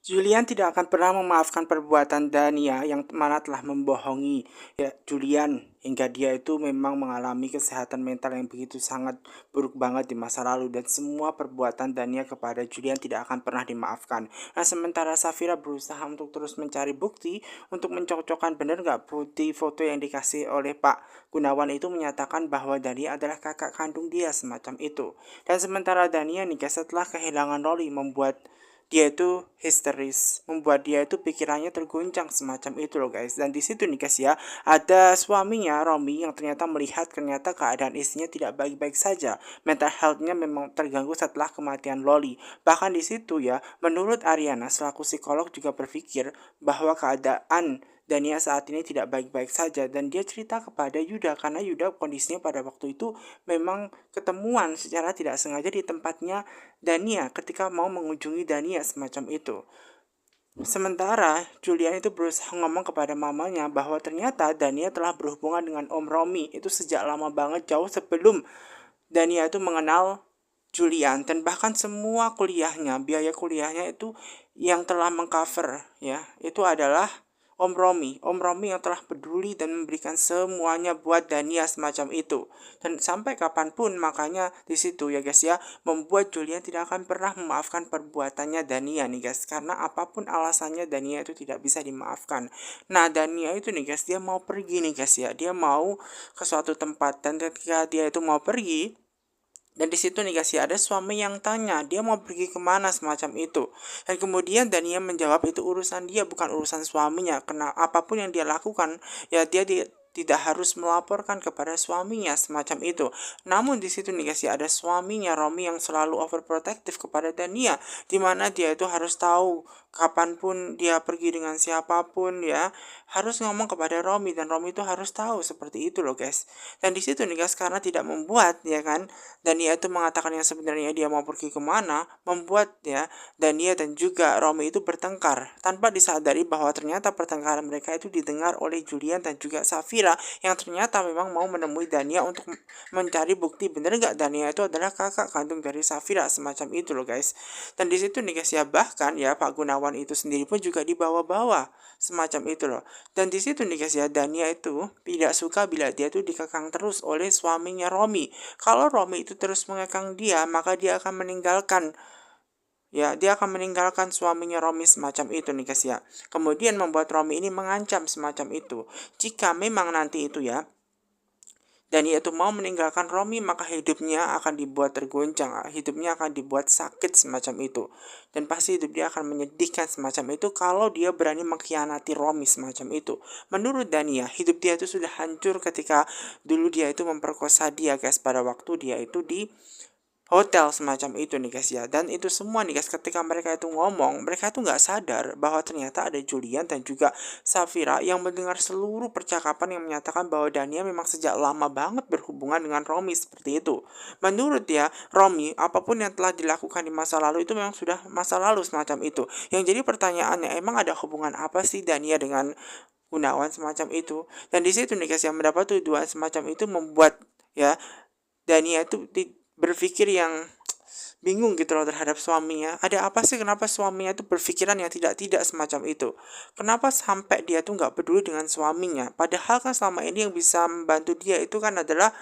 Julian tidak akan pernah memaafkan perbuatan Dania yang mana telah membohongi ya Julian hingga dia itu memang mengalami kesehatan mental yang begitu sangat buruk banget di masa lalu, dan semua perbuatan Dania kepada Julian tidak akan pernah dimaafkan. Nah, sementara Safira berusaha untuk terus mencari bukti untuk mencocokkan benar nggak bukti foto yang dikasih oleh Pak Gunawan itu menyatakan bahwa Dania adalah kakak kandung dia semacam itu. Dan sementara Dania nih guys, setelah kehilangan Rolly membuat dia itu histeris, membuat dia itu pikirannya terguncang semacam itu loh guys. Dan di situ nih guys ya, ada suaminya Romi yang ternyata melihat ternyata keadaan istrinya tidak baik-baik saja. Mental health-nya memang terganggu setelah kematian Loli. Bahkan di situ ya, menurut Ariana selaku psikolog juga berpikir bahwa keadaan Dania saat ini tidak baik-baik saja, dan dia cerita kepada Yuda karena Yuda kondisinya pada waktu itu memang ketemuan secara tidak sengaja di tempatnya Dania ketika mau mengunjungi Dania semacam itu. Sementara Julian itu berusaha ngomong kepada mamanya bahwa ternyata Dania telah berhubungan dengan Om Romi itu sejak lama banget, jauh sebelum Dania itu mengenal Julian, dan bahkan semua kuliahnya, biaya kuliahnya itu yang telah mengcover ya, itu adalah Om Romi yang telah peduli dan memberikan semuanya buat Dania semacam itu. Dan sampai kapanpun makanya di situ ya guys ya, membuat Julian tidak akan pernah memaafkan perbuatannya Dania nih guys, karena apapun alasannya Dania itu tidak bisa dimaafkan. Nah, Dania itu nih guys, dia mau pergi nih guys ya, dia mau ke suatu tempat, dan ketika dia itu mau pergi, dan di situ nih guys ya, ada suami yang tanya dia mau pergi kemana semacam itu. Dan kemudian Dania menjawab itu urusan dia, bukan urusan suaminya. Karena apapun yang dia lakukan ya dia tidak harus melaporkan kepada suaminya semacam itu. Namun di situ nih guys ya, ada suaminya Romi yang selalu overprotective kepada Dania, dimana dia itu harus tahu kapanpun dia pergi dengan siapapun ya, harus ngomong kepada Romi, dan Romi itu harus tahu seperti itu loh guys. Dan di situ nih guys, karena tidak membuat ya kan, Dania itu mengatakan yang sebenarnya dia mau pergi kemana, membuat ya Dania dan juga Romi itu bertengkar tanpa disadari bahwa ternyata pertengkaran mereka itu didengar oleh Julian dan juga Safira, yang ternyata memang mau menemui Dania untuk mencari bukti benar nggak Dania itu adalah kakak kandung dari Safira semacam itu loh guys. Dan di situ nih guys ya, bahkan ya Pak Gunawan itu sendiri pun juga dibawa-bawa semacam itu loh. Dan di situ nih guys ya, Dania itu tidak suka bila dia tuh dikekang terus oleh suaminya Romi. Kalau Romi itu terus mengekang dia, maka dia akan meninggalkan suaminya Romi semacam itu nih guys ya. Kemudian membuat Romi ini mengancam semacam itu. Jika memang nanti itu ya Dania itu mau meninggalkan Romi, maka hidupnya akan dibuat tergoncang, hidupnya akan dibuat sakit semacam itu. Dan pasti hidup dia akan menyedihkan semacam itu kalau dia berani mengkhianati Romi semacam itu. Menurut Dania, hidup dia itu sudah hancur ketika dulu dia itu memperkosa dia guys, pada waktu dia itu di hotel semacam itu nih guys ya. Dan itu semua nih guys, ketika mereka itu ngomong, mereka itu nggak sadar bahwa ternyata ada Julian dan juga Safira yang mendengar seluruh percakapan yang menyatakan bahwa Dania memang sejak lama banget berhubungan dengan Romi seperti itu. Menurut ya Romi, apapun yang telah dilakukan di masa lalu itu memang sudah masa lalu semacam itu. Yang jadi pertanyaannya, emang ada hubungan apa sih Dania dengan Gunawan semacam itu? Dan di situ nih guys yang mendapat tuduhan semacam itu membuat ya Dania itu berpikir yang bingung gitu loh terhadap suaminya. Ada apa sih, kenapa suaminya itu berpikiran yang tidak-tidak semacam itu? Kenapa sampai dia tuh nggak peduli dengan suaminya? Padahal kan selama ini yang bisa membantu dia itu kan adalah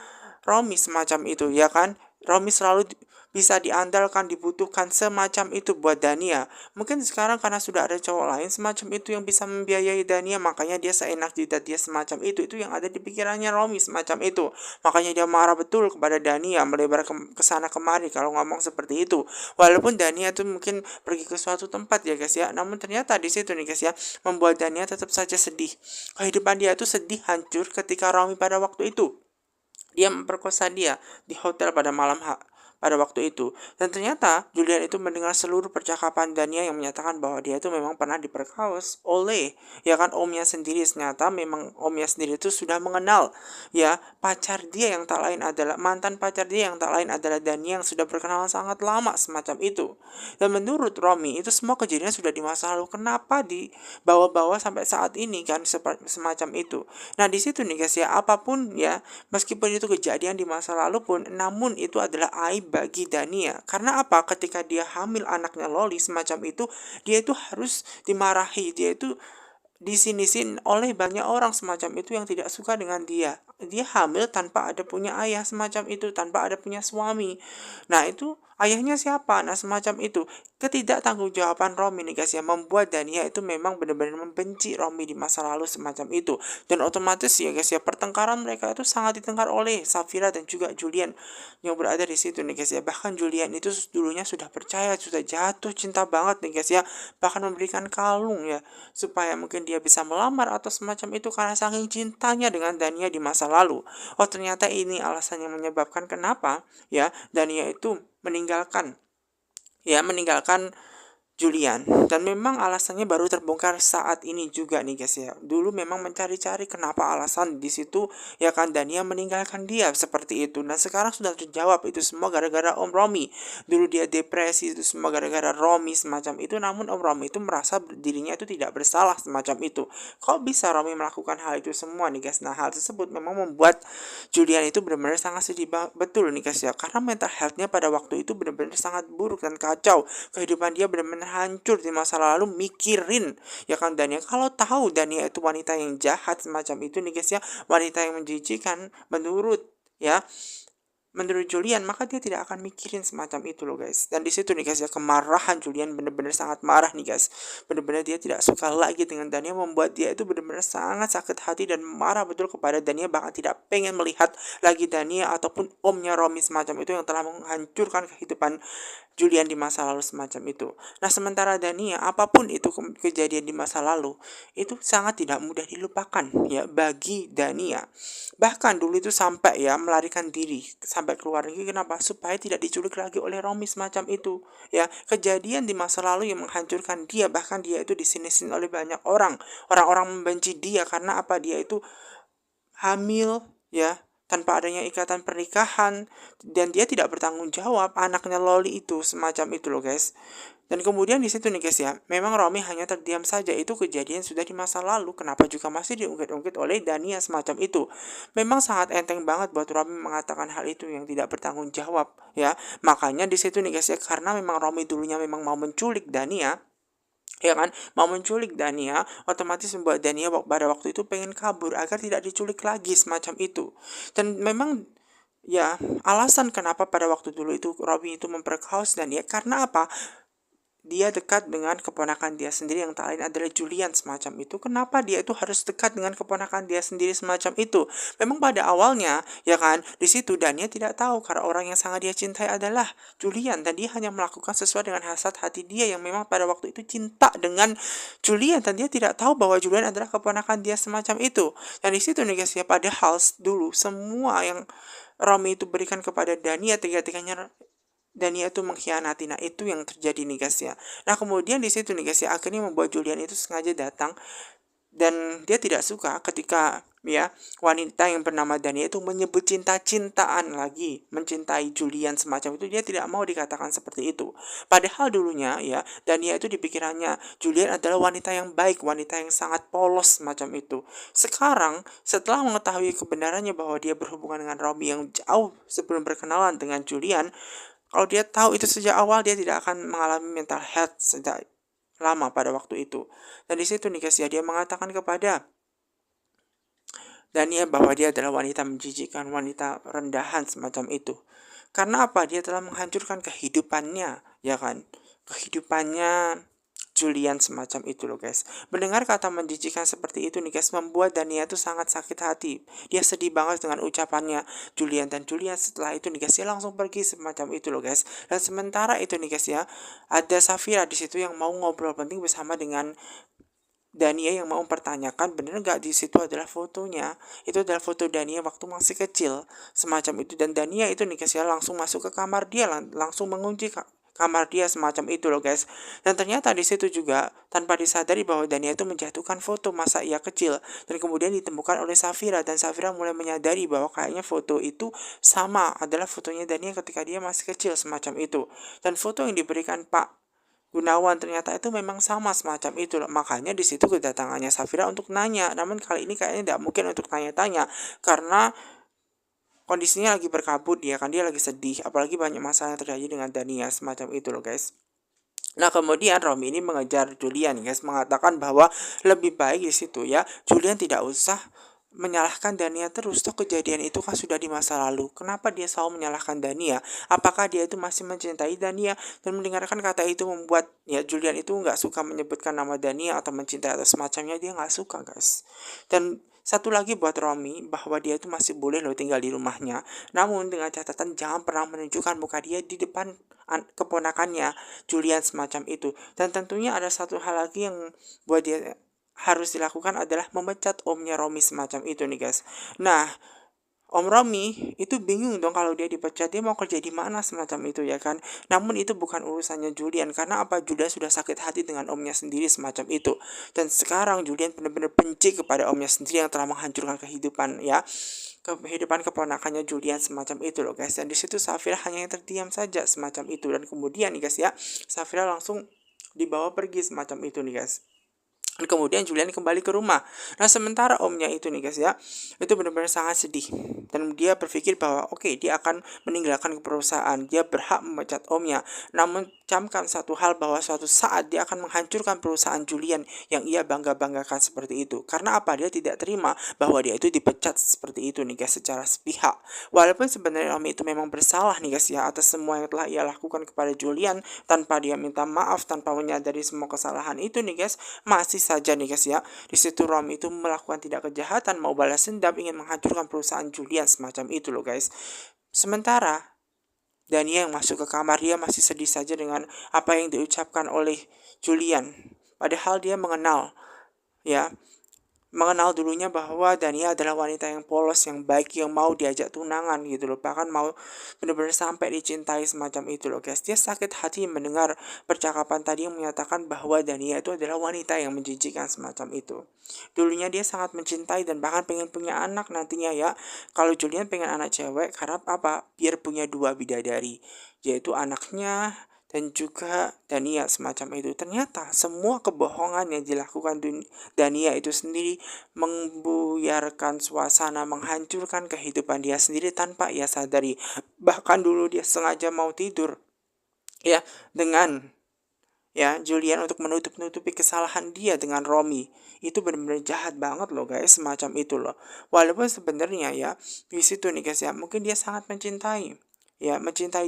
Romi semacam itu ya kan. Romi selalu bisa diandalkan, dibutuhkan semacam itu buat Dania. Mungkin sekarang karena sudah ada cowok lain semacam itu yang bisa membiayai Dania, makanya dia seenak jidat dia semacam itu. Itu yang ada di pikirannya Romi semacam itu. Makanya dia marah betul kepada Dania, melebar ke sana kemari kalau ngomong seperti itu. Walaupun Dania tuh mungkin pergi ke suatu tempat ya guys ya, namun ternyata di situ nih guys ya, membuat Dania tetap saja sedih. Kehidupan dia tuh sedih, hancur ketika Romi pada waktu itu dia memperkosa dia di hotel pada waktu itu. Dan ternyata Julian itu mendengar seluruh percakapan Dania yang menyatakan bahwa dia itu memang pernah diperkaos oleh ya kan omnya sendiri. Ternyata memang omnya sendiri itu sudah mengenal ya pacar dia yang tak lain adalah mantan pacar dia yang tak lain adalah Dania yang sudah berkenalan sangat lama semacam itu. Dan menurut Romi itu semua kejadian sudah di masa lalu, kenapa dibawa-bawa sampai saat ini kan semacam itu. Nah di situ nih guys ya, apapun ya, meskipun itu kejadian di masa lalu pun, namun itu adalah aib bagi Dania. Karena apa? Ketika dia hamil anaknya Loli semacam itu, dia itu harus dimarahi, dia itu disinisin oleh banyak orang semacam itu yang tidak suka dengan dia. Dia hamil tanpa ada punya ayah semacam itu, tanpa ada punya suami. Nah itu ayahnya siapa? Nah semacam itu. Ketidaktanggungjawaban Romi nih guys ya, membuat Dania itu memang benar-benar membenci Romi di masa lalu semacam itu. Dan otomatis ya guys ya, pertengkaran mereka itu sangat ditengkar oleh Safira dan juga Julian yang berada di situ nih guys ya. Bahkan Julian itu dulunya sudah percaya, sudah jatuh cinta banget nih guys ya, bahkan memberikan kalung ya supaya mungkin dia bisa melamar atau semacam itu karena saking cintanya dengan Dania di masa lalu. Oh ternyata ini alasan yang menyebabkan kenapa ya Dania itu meninggalkan Julian. Dan memang alasannya baru terbongkar saat ini juga nih guys ya. Dulu memang mencari-cari kenapa alasan di situ ya kan Dania meninggalkan dia seperti itu. Nah sekarang sudah terjawab, itu semua gara-gara Om Romi. Dulu dia depresi, itu semua gara-gara Romi semacam itu. Namun Om Romi itu merasa dirinya itu tidak bersalah semacam itu. Kok bisa Romi melakukan hal itu semua nih guys? Nah hal tersebut memang membuat Julian itu benar-benar sangat sedih betul nih guys ya. Karena mental health-nya pada waktu itu benar-benar sangat buruk dan kacau. Kehidupan dia benar-benar hancur di masa lalu, mikirin ya kan Dania. Kalau tahu Dania itu wanita yang jahat semacam itu nih guys ya, wanita yang menjijikan menurut Julian, maka dia tidak akan mikirin semacam itu loh guys. Dan di situ nih guys ya, kemarahan Julian benar-benar sangat marah nih guys. Benar-benar dia tidak suka lagi dengan Dania, membuat dia itu benar-benar sangat sakit hati dan marah betul kepada Dania, bahkan tidak pengen melihat lagi Dania ataupun omnya Romi semacam itu yang telah menghancurkan kehidupan Julian di masa lalu semacam itu. Nah sementara Dania, apapun itu kejadian di masa lalu, itu sangat tidak mudah dilupakan ya bagi Dania. Bahkan dulu itu sampai ya melarikan diri sampai keluar negeri. Kenapa? Supaya tidak diculik lagi oleh Romi semacam itu ya. Kejadian di masa lalu yang menghancurkan dia, bahkan dia itu disinisin oleh banyak orang. Orang-orang membenci dia karena apa? Dia itu hamil ya tanpa adanya ikatan pernikahan, dan dia tidak bertanggung jawab anaknya Loli itu semacam itu loh guys. Dan kemudian di situ nih guys ya, memang Romi hanya terdiam saja, itu kejadian sudah di masa lalu, kenapa juga masih diungkit-ungkit oleh Dania semacam itu. Memang sangat enteng banget buat Romi mengatakan hal itu yang tidak bertanggung jawab ya. Makanya di situ nih guys ya, karena memang Romi dulunya memang mau menculik Dania ya kan, mau menculik Dania, otomatis membuat Dania pada waktu itu pengen kabur agar tidak diculik lagi semacam itu. Dan memang ya alasan kenapa pada waktu dulu itu Romi itu memperkaos Dania karena apa? Dia dekat dengan keponakan dia sendiri yang tak lain adalah Julian semacam itu. Kenapa dia itu harus dekat dengan keponakan dia sendiri semacam itu? Memang pada awalnya ya kan, di situ Dania tidak tahu karena orang yang sangat dia cintai adalah Julian, dan dia hanya melakukan sesuai dengan hasrat hati dia yang memang pada waktu itu cinta dengan Julian, dan dia tidak tahu bahwa Julian adalah keponakan dia semacam itu. Dan di situ nih guys ya, padahal dulu semua yang Romi itu berikan kepada Dania, tiga-tiganya Dania itu mengkhianati. Nah itu yang terjadi nih guys ya. Nah kemudian di situ nih guys ya, akhirnya membuat Julian itu sengaja datang, dan dia tidak suka ketika ya wanita yang bernama Dania itu menyebut cinta-cintaan lagi, mencintai Julian semacam itu. Dia tidak mau dikatakan seperti itu. Padahal dulunya ya Dania itu di pikirannya Julian adalah wanita yang baik, wanita yang sangat polos semacam itu. Sekarang setelah mengetahui kebenarannya bahwa dia berhubungan dengan Romi yang jauh sebelum berkenalan dengan Julian, kalau dia tahu itu sejak awal, dia tidak akan mengalami mental health sejak lama pada waktu itu. Dan di situ nih guys ya, dia mengatakan kepada Dania bahwa dia adalah wanita menjijikan, wanita rendahan semacam itu. Karena apa? Dia telah menghancurkan kehidupannya, ya kan? Kehidupannya Julian semacam itu loh guys. Mendengar kata menjijikan seperti itu nih guys, membuat Dania itu sangat sakit hati. Dia sedih banget dengan ucapannya Julian, dan Julian setelah itu nih guys, dia langsung pergi semacam itu loh guys. Dan sementara itu nih guys ya, ada Safira di situ yang mau ngobrol penting bersama dengan Dania, yang mau mempertanyakan bener nggak di situ adalah fotonya. Itu adalah foto Dania waktu masih kecil semacam itu. Dan Dania itu nih guys ya, langsung masuk ke kamar dia, langsung mengunci kamar dia semacam itu loh guys. Dan ternyata di situ juga tanpa disadari bahwa Dania itu menjatuhkan foto masa ia kecil, dan kemudian ditemukan oleh Safira, dan Safira mulai menyadari bahwa kayaknya foto itu sama adalah fotonya Dania ketika dia masih kecil semacam itu. Dan foto yang diberikan Pak Gunawan ternyata itu memang sama semacam itu loh. Makanya di situ kedatangannya Safira untuk nanya. Namun kali ini kayaknya tidak mungkin untuk tanya-tanya, karena kondisinya lagi berkabut, ya kan, dia lagi sedih, apalagi banyak masalah yang terjadi dengan Dania semacam itu loh guys. Nah, kemudian Romi ini mengejar Julian, guys, mengatakan bahwa lebih baik di situ ya Julian tidak usah menyalahkan Dania terus. Toh kejadian itu kan sudah di masa lalu. Kenapa dia selalu menyalahkan Dania? Apakah dia itu masih mencintai Dania? Dan mendengarkan kata itu membuat ya Julian itu nggak suka menyebutkan nama Dania atau mencintai atau semacamnya. Dia nggak suka, guys. Dan satu lagi buat Romi, bahwa dia itu masih boleh loh tinggal di rumahnya. Namun dengan catatan jangan pernah menunjukkan muka dia di depan keponakannya Julian semacam itu. Dan tentunya ada satu hal lagi yang buat dia harus dilakukan adalah memecat omnya Romi semacam itu nih guys. Nah, Om Romi itu bingung dong kalau dia dipecat, dia mau kerja di mana semacam itu ya kan. Namun itu bukan urusannya Julian, karena apa, Julian sudah sakit hati dengan omnya sendiri semacam itu. Dan sekarang Julian benar-benar benci kepada omnya sendiri yang telah menghancurkan kehidupan ya, kehidupan keponakannya Julian semacam itu loh guys. Dan di situ Safira hanya yang terdiam saja semacam itu. Dan kemudian nih guys ya, Safira langsung dibawa pergi semacam itu nih guys. Dan kemudian Julian kembali ke rumah. Nah, sementara omnya itu nih guys ya, itu benar-benar sangat sedih. Dan dia berpikir bahwa oke, dia akan meninggalkan perusahaan. Dia berhak memecat omnya. Namun camkan satu hal, bahwa suatu saat dia akan menghancurkan perusahaan Julian yang ia bangga-banggakan seperti itu. Karena apa? Dia tidak terima bahwa dia itu dipecat seperti itu nih guys, secara sepihak. Walaupun sebenarnya Om itu memang bersalah nih guys ya atas semua yang telah ia lakukan kepada Julian, tanpa dia minta maaf, tanpa menyadari semua kesalahan itu nih guys, masih saja nih guys ya, di situ Rom itu melakukan tidak kejahatan, mau balas dendam, ingin menghancurkan perusahaan Julian semacam itu loh guys. Sementara Dania yang masuk ke kamar, dia masih sedih saja dengan apa yang diucapkan oleh Julian. Padahal dia mengenal dulunya bahwa Dania adalah wanita yang polos, yang baik, yang mau diajak tunangan gitu loh, bahkan mau benar-benar sampai dicintai semacam itu loh guys. Dia sakit hati mendengar percakapan tadi yang menyatakan bahwa Dania itu adalah wanita yang menjijikan semacam itu. Dulunya dia sangat mencintai dan bahkan pengen punya anak nantinya ya. Kalau Julian pengen anak cewek, karena apa? Biar punya dua bidadari, yaitu anaknya dan juga Dania semacam itu. Ternyata semua kebohongan yang dilakukan Dania itu sendiri membuyarkan suasana, menghancurkan kehidupan dia sendiri tanpa ia sadari. Bahkan dulu dia sengaja mau tidur ya dengan Julian untuk menutup-nutupi kesalahan dia dengan Romi. Itu benar-benar jahat banget loh guys, semacam itu loh. Walaupun sebenarnya ya di situ nih guys ya, mungkin dia sangat mencintai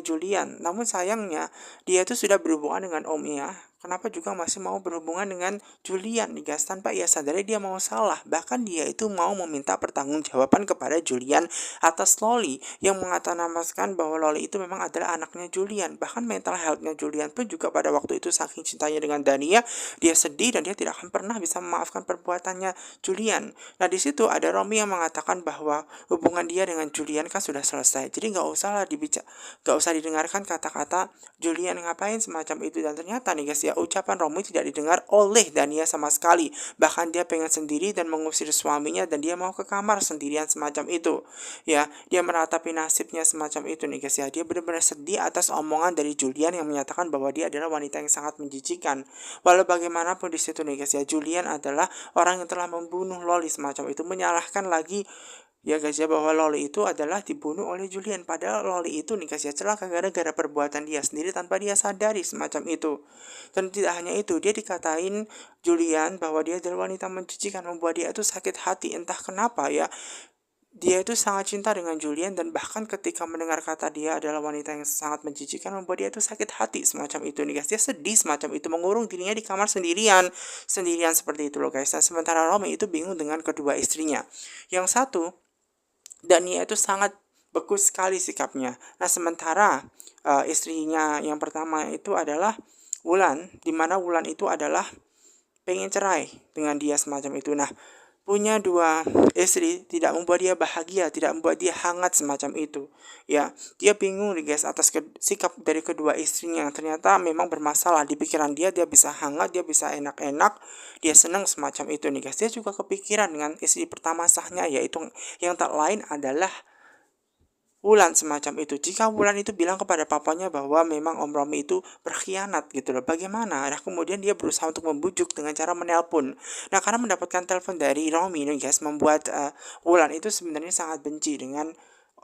Julian. Namun sayangnya dia itu sudah berhubungan dengan omnya. Kenapa juga masih mau berhubungan dengan Julian nih guys, tanpa ia sadari dia mau salah. Bahkan dia itu mau meminta pertanggungjawaban kepada Julian atas Loli, yang mengatasnamakan bahwa Loli itu memang adalah anaknya Julian. Bahkan mental healthnya Julian pun juga pada waktu itu saking cintanya dengan Dania, dia sedih dan dia tidak akan pernah bisa memaafkan perbuatannya Julian. Nah, di situ ada Romi yang mengatakan bahwa hubungan dia dengan Julian kan sudah selesai. Jadi nggak usah didengarkan kata-kata Julian ngapain semacam itu. Dan ternyata nih guys ya, ucapan Romi tidak didengar oleh Dania sama sekali. Bahkan dia pengen sendiri dan mengusir suaminya, dan dia mau ke kamar sendirian semacam itu. Ya, dia meratapi nasibnya semacam itu nih guys ya. Dia benar-benar sedih atas omongan dari Julian yang menyatakan bahwa dia adalah wanita yang sangat menjijikan. Walau bagaimanapun di situ nih guys ya, Julian adalah orang yang telah membunuh Loli semacam itu, menyalahkan lagi ya guys ya bahwa Loli itu adalah dibunuh oleh Julian. Padahal Loli itu nih guys ya celaka gara-gara perbuatan dia sendiri tanpa dia sadari semacam itu. Dan tidak hanya itu, dia dikatain Julian bahwa dia adalah wanita menjijikan, membuat dia itu sakit hati. Entah kenapa ya, dia itu sangat cinta dengan Julian, dan bahkan ketika mendengar kata dia adalah wanita yang sangat menjijikan, membuat dia itu sakit hati semacam itu nih guys. Dia sedih semacam itu, mengurung dirinya di kamar sendirian seperti itu loh guys. Dan sementara Romi itu bingung dengan kedua istrinya. Yang satu, Dania itu sangat beku sekali sikapnya. Nah, sementara istrinya yang pertama itu adalah Wulan, di mana Wulan itu adalah pengen cerai dengan dia semacam itu. Nah, punya dua istri tidak membuat dia bahagia, tidak membuat dia hangat semacam itu. Ya, dia bingung nih guys atas sikap dari kedua istrinya yang ternyata memang bermasalah di pikiran dia. Dia bisa hangat, dia bisa enak-enak, dia senang semacam itu nih guys. Dia juga kepikiran dengan istri pertama sahnya, yaitu yang tak lain adalah Wulan semacam itu. Jika Wulan itu bilang kepada papanya bahwa memang Om Romi itu berkhianat gitu loh, bagaimana? Nah, kemudian dia berusaha untuk membujuk dengan cara menelpon. Nah, karena mendapatkan telepon dari Romi nih guys, membuat Wulan itu sebenarnya sangat benci dengan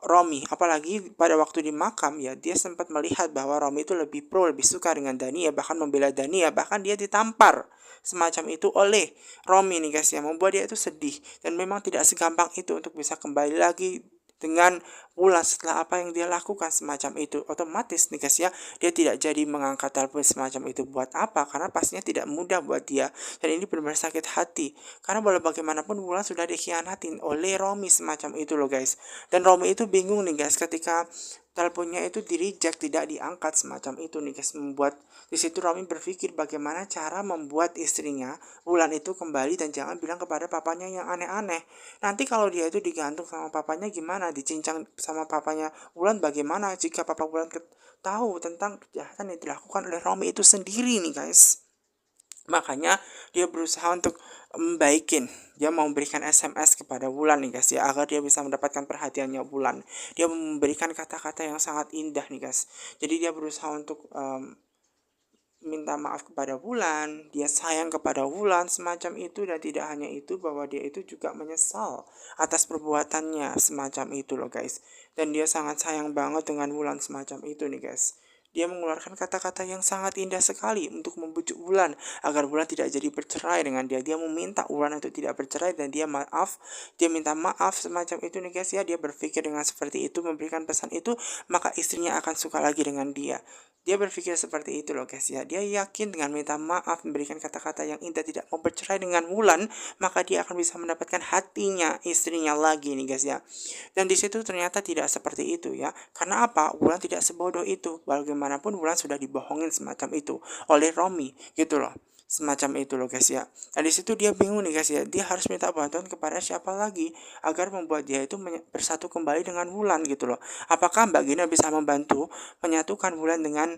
Romi, apalagi pada waktu di makam ya, dia sempat melihat bahwa Romi itu lebih lebih suka dengan Dania, bahkan membela Dania, bahkan dia ditampar semacam itu oleh Romi nih guys ya, membuat dia itu sedih dan memang tidak segampang itu untuk bisa kembali lagi dengan Wulan setelah apa yang dia lakukan semacam itu. Otomatis nih guys ya, dia tidak jadi mengangkat telepon semacam itu buat apa, karena pastinya tidak mudah buat dia dan ini benar-benar sakit hati karena walau bagaimanapun Wulan sudah dikhianatin oleh Romi semacam itu loh guys. Dan Romi itu bingung nih guys ketika teleponnya itu di reject, tidak diangkat semacam itu nih guys, membuat di situ Romi berpikir bagaimana cara membuat istrinya Wulan itu kembali dan jangan bilang kepada papanya yang aneh-aneh. Nanti kalau dia itu digantung sama papanya gimana, dicincang sama papanya Wulan, bagaimana jika papa Wulan tahu tentang kejahatan yang dilakukan oleh Romi itu sendiri nih guys. Makanya dia berusaha untuk membaikin, dia mau memberikan SMS kepada Wulan nih guys ya, agar dia bisa mendapatkan perhatiannya Wulan. Dia memberikan kata-kata yang sangat indah nih guys, jadi dia berusaha untuk minta maaf kepada Wulan, dia sayang kepada Wulan semacam itu, dan tidak hanya itu bahwa dia itu juga menyesal atas perbuatannya semacam itu loh guys. Dan dia sangat sayang banget dengan Wulan semacam itu nih guys. Dia mengeluarkan kata-kata yang sangat indah sekali untuk membujuk Wulan agar Wulan tidak jadi bercerai dengan dia. Dia meminta Wulan untuk tidak bercerai dan dia maaf, dia minta maaf semacam itu nih guys ya. Dia berpikir dengan seperti itu, memberikan pesan itu, maka istrinya akan suka lagi dengan dia. Dia berpikir seperti itu loh guys ya. Dia yakin dengan minta maaf, memberikan kata-kata yang indah, tidak mau bercerai dengan Wulan, maka dia akan bisa mendapatkan hatinya istrinya lagi nih guys ya. Dan di situ ternyata tidak seperti itu ya. Karena apa? Wulan tidak sebodoh itu. Bagaimanapun Wulan sudah dibohongin semacam itu oleh Romi gitu loh. Semacam itu loh guys ya. Nah di situ dia bingung nih guys ya. Dia harus minta bantuan kepada siapa lagi agar membuat dia itu bersatu kembali dengan Wulan gitu loh. Apakah Mbak Gina bisa membantu menyatukan Wulan dengan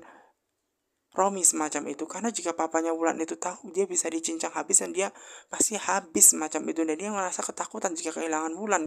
Romi semacam itu? Karena jika papanya Wulan itu tahu, dia bisa dicincang habis dan dia pasti habis semacam itu, dan dia merasa ketakutan jika kehilangan Wulan.